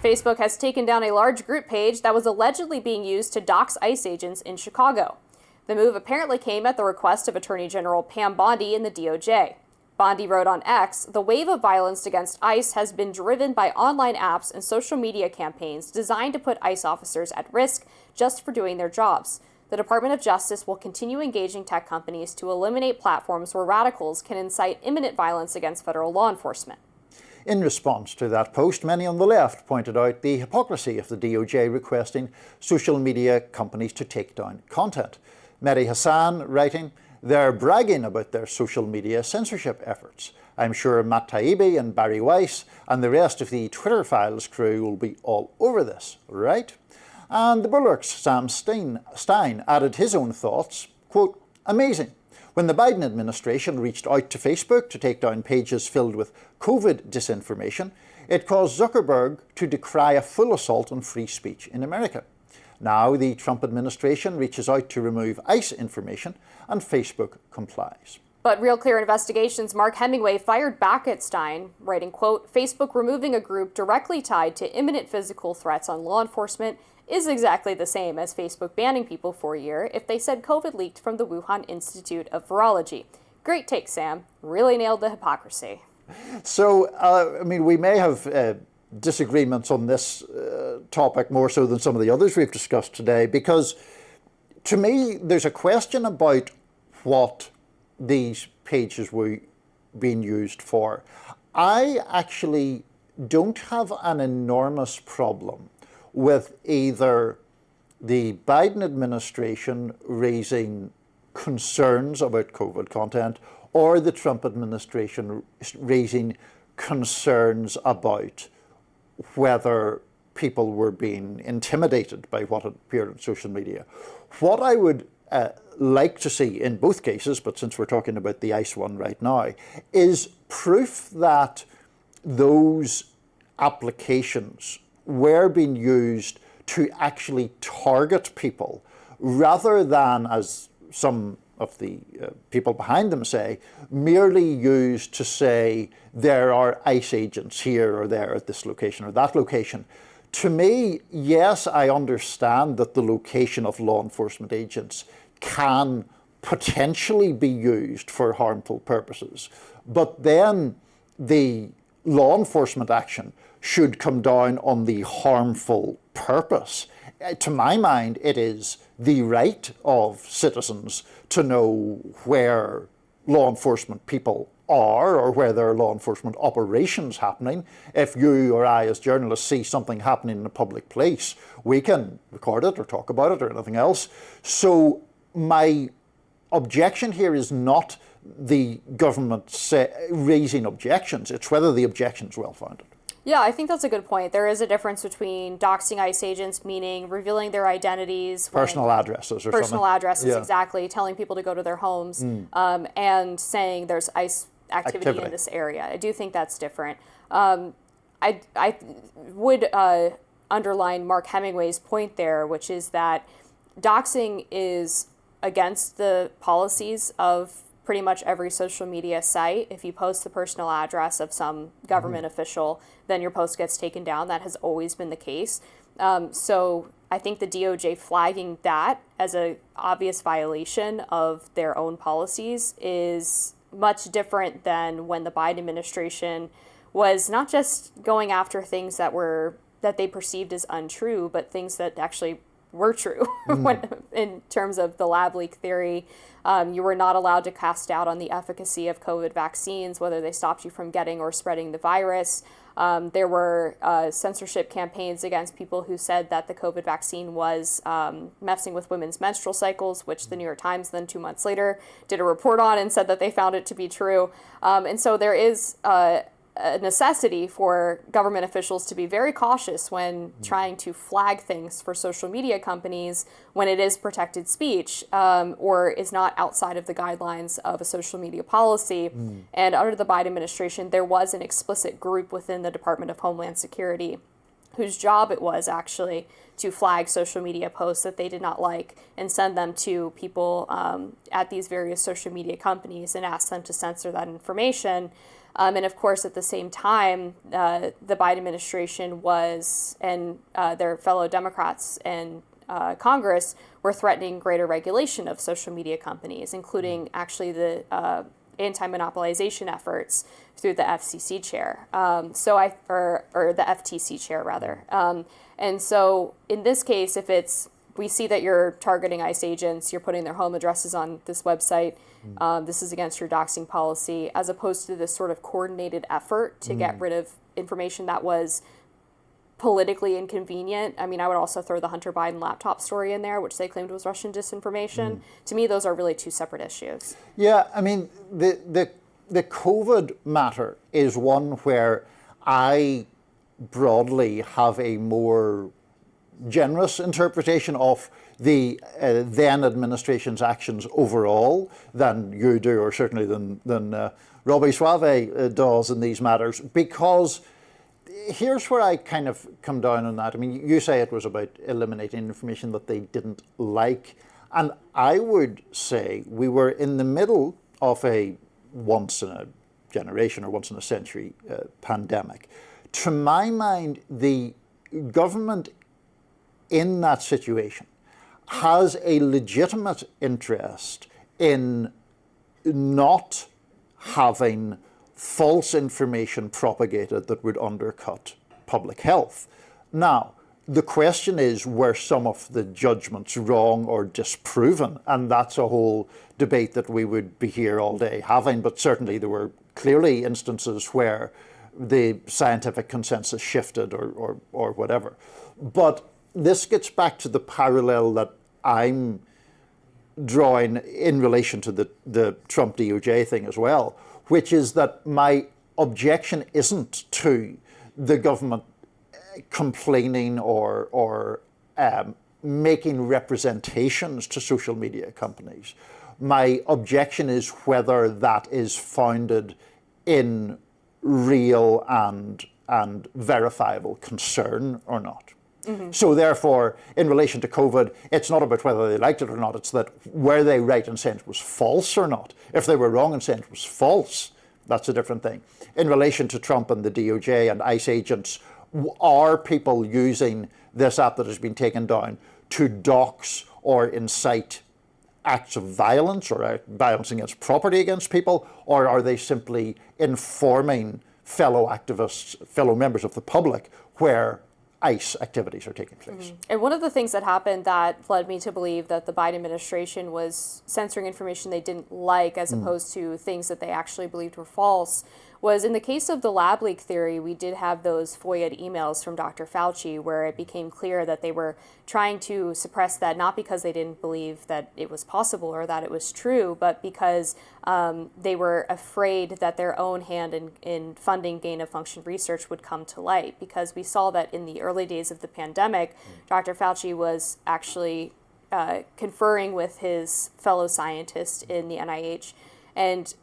Facebook has taken down a large group page that was allegedly being used to dox ICE agents in Chicago. The move apparently came at the request of Attorney General Pam Bondi in the DOJ. Bondi wrote on X, "The wave of violence against ICE has been driven by online apps and social media campaigns designed to put ICE officers at risk just for doing their jobs. The Department of Justice will continue engaging tech companies to eliminate platforms where radicals can incite imminent violence against federal law enforcement." In response to that post, many on the left pointed out the hypocrisy of the DOJ requesting social media companies to take down content. Mehdi Hassan writing, "They're bragging about their social media censorship efforts. I'm sure Matt Taibbi and Barry Weiss and the rest of the Twitter Files crew will be all over this, right?" And the Bulwark's Sam Stein added his own thoughts, quote, "Amazing. When the Biden administration reached out to Facebook to take down pages filled with COVID disinformation, it caused Zuckerberg to decry a full assault on free speech in America. Now the Trump administration reaches out to remove ICE information and Facebook complies." But Real Clear Investigations' Mark Hemingway fired back at Stein, writing, quote, "Facebook removing a group directly tied to imminent physical threats on law enforcement is exactly the same as Facebook banning people for a year if they said COVID leaked from the Wuhan Institute of Virology. Great take, Sam. Really nailed the hypocrisy." So, we may have disagreements on this topic more so than some of the others we've discussed today, because to me, there's a question about what these pages were being used for. I actually don't have an enormous problem with either the Biden administration raising concerns about COVID content or the Trump administration raising concerns about whether people were being intimidated by what had appeared on social media. What I would like to see in both cases, but since we're talking about the ICE one right now, is proof that those applications were being used to actually target people rather than, as some of the people behind them say, merely used to say there are ICE agents here or there at this location or that location. To me, yes, I understand that the location of law enforcement agents can potentially be used for harmful purposes, but then the law enforcement action should come down on the harmful purpose. To my mind, it is the right of citizens to know where law enforcement people are or where there are law enforcement operations happening. If you or I as journalists see something happening in a public place, we can record it or talk about it or anything else. So my objection here is not the government raising objections, it's whether the objection is well-founded. Yeah, I think that's a good point. There is a difference between doxing ICE agents, meaning revealing their identities. Personal addresses or something. Personal addresses, yeah. Exactly. Telling people to go to their homes and saying there's ICE activity in this area. I do think that's different. I would underline Mark Hemingway's point there, which is that doxing is against the policies of pretty much every social media site. If you post the personal address of some government official, then your post gets taken down. That has always been the case. So I think the DOJ flagging that as an obvious violation of their own policies is much different than when the Biden administration was not just going after things that they perceived as untrue, but things that actually were true in terms of the lab leak theory. You were not allowed to cast doubt on the efficacy of COVID vaccines, whether they stopped you from getting or spreading the virus. There were censorship campaigns against people who said that the COVID vaccine was messing with women's menstrual cycles, which the New York Times then 2 months later did a report on and said that they found it to be true. And so there is a necessity for government officials to be very cautious when trying to flag things for social media companies when it is protected speech or is not outside of the guidelines of a social media policy. And under the Biden administration, there was an explicit group within the Department of Homeland Security whose job it was actually to flag social media posts that they did not like and send them to people at these various social media companies and ask them to censor that information. And of course, at the same time, the Biden administration was, and their fellow Democrats in Congress were threatening greater regulation of social media companies, including actually the anti-monopolization efforts through the FCC chair, or the FTC chair rather. And so in this case, we see that you're targeting ICE agents, you're putting their home addresses on this website, this is against your doxing policy, as opposed to this sort of coordinated effort to get rid of information that was politically inconvenient. I mean, I would also throw the Hunter Biden laptop story in there, which they claimed was Russian disinformation. To me, those are really two separate issues. Yeah, I mean, the COVID matter is one where I broadly have a more generous interpretation of the then administration's actions overall than you do, or certainly than Robbie Suave does in these matters, because here's where I kind of come down on that. I mean, you say it was about eliminating information that they didn't like, and I would say we were in the middle of a once in a generation or once in a century pandemic. To my mind, the government in that situation has a legitimate interest in not having false information propagated that would undercut public health. Now, the question is, were some of the judgments wrong or disproven? And that's a whole debate that we would be here all day having, but certainly there were clearly instances where the scientific consensus shifted or whatever. But this gets back to the parallel that I'm drawing in relation to the Trump DOJ thing as well, which is that my objection isn't to the government complaining or making representations to social media companies. My objection is whether that is founded in real and verifiable concern or not. So therefore, in relation to COVID, it's not about whether they liked it or not, it's that were they right in saying it was false or not. If they were wrong in saying it was false, that's a different thing. In relation to Trump and the DOJ and ICE agents, are people using this app that has been taken down to dox or incite acts of violence or violence against property against people, or are they simply informing fellow activists, fellow members of the public, where ICE activities are taking place? And one of the things that happened that led me to believe that the Biden administration was censoring information they didn't like as opposed to things that they actually believed were false was in the case of the lab leak theory, we did have those FOIA emails from Dr. Fauci where it became clear that they were trying to suppress that, not because they didn't believe that it was possible or that it was true, but because they were afraid that their own hand in funding gain-of-function research would come to light. Because we saw that in the early days of the pandemic, Dr. Fauci was actually conferring with his fellow scientists in the NIH, and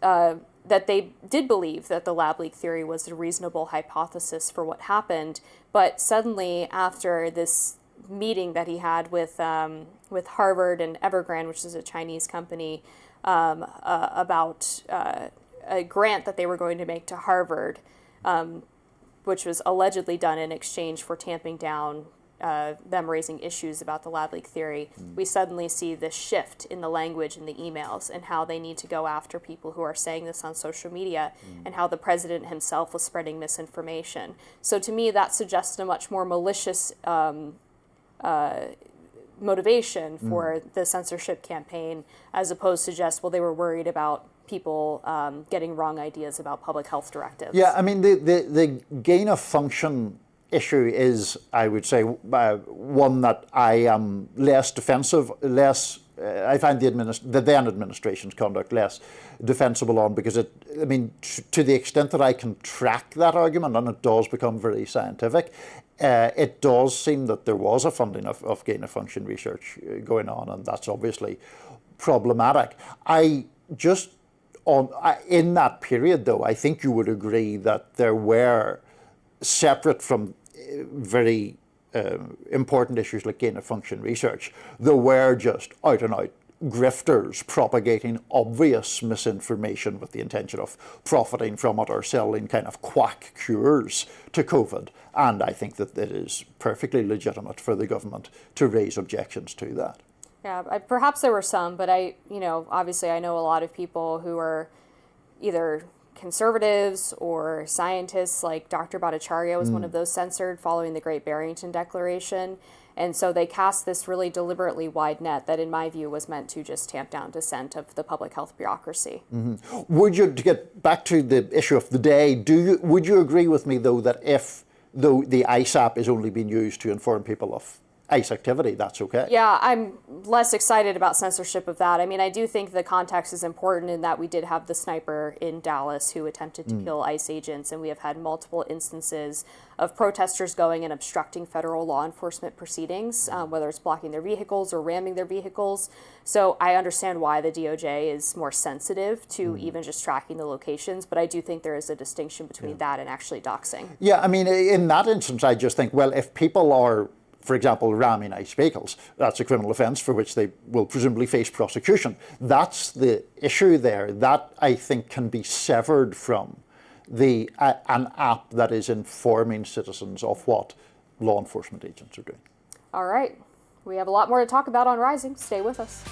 that they did believe that the lab leak theory was a reasonable hypothesis for what happened. But suddenly, after this meeting that he had with Harvard and Evergrande, which is a Chinese company, about a grant that they were going to make to Harvard, which was allegedly done in exchange for tamping down them raising issues about the lab leak theory, we suddenly see this shift in the language in the emails and how they need to go after people who are saying this on social media and how the president himself was spreading misinformation. So to me, that suggests a much more malicious motivation for the censorship campaign as opposed to just, well, they were worried about people getting wrong ideas about public health directives. Yeah, I mean, the gain of function issue is, I would say, one that I am less defensive, I find the then administration's conduct less defensible on, because to the extent that I can track that argument, and it does become very scientific, it does seem that there was a funding of gain-of-function research going on, and that's obviously problematic. In that period, though, I think you would agree that there were, separate from very important issues like gain-of-function research, there were just out-and-out grifters propagating obvious misinformation with the intention of profiting from it or selling kind of quack cures to COVID. And I think that it is perfectly legitimate for the government to raise objections to that. Yeah, perhaps there were some, but obviously I know a lot of people who are either conservatives or scientists, like Dr. Bhattacharya was one of those censored following the Great Barrington Declaration. And so they cast this really deliberately wide net that, in my view, was meant to just tamp down dissent of the public health bureaucracy. Would you, to get back to the issue of the day, would you agree with me, though, that though the ICE app is only being used to inform people of ICE activity, that's okay? Yeah, I'm less excited about censorship of that. I mean, I do think the context is important in that we did have the sniper in Dallas who attempted to kill ICE agents, and we have had multiple instances of protesters going and obstructing federal law enforcement proceedings, whether it's blocking their vehicles or ramming their vehicles. So I understand why the DOJ is more sensitive to even just tracking the locations, but I do think there is a distinction between that and actually doxing. Yeah, I mean, in that instance, I just think, well, if people are, for example, ramming ICE vehicles, that's a criminal offence for which they will presumably face prosecution. That's the issue there. That, I think, can be severed from an app that is informing citizens of what law enforcement agents are doing. All right. We have a lot more to talk about on Rising. Stay with us.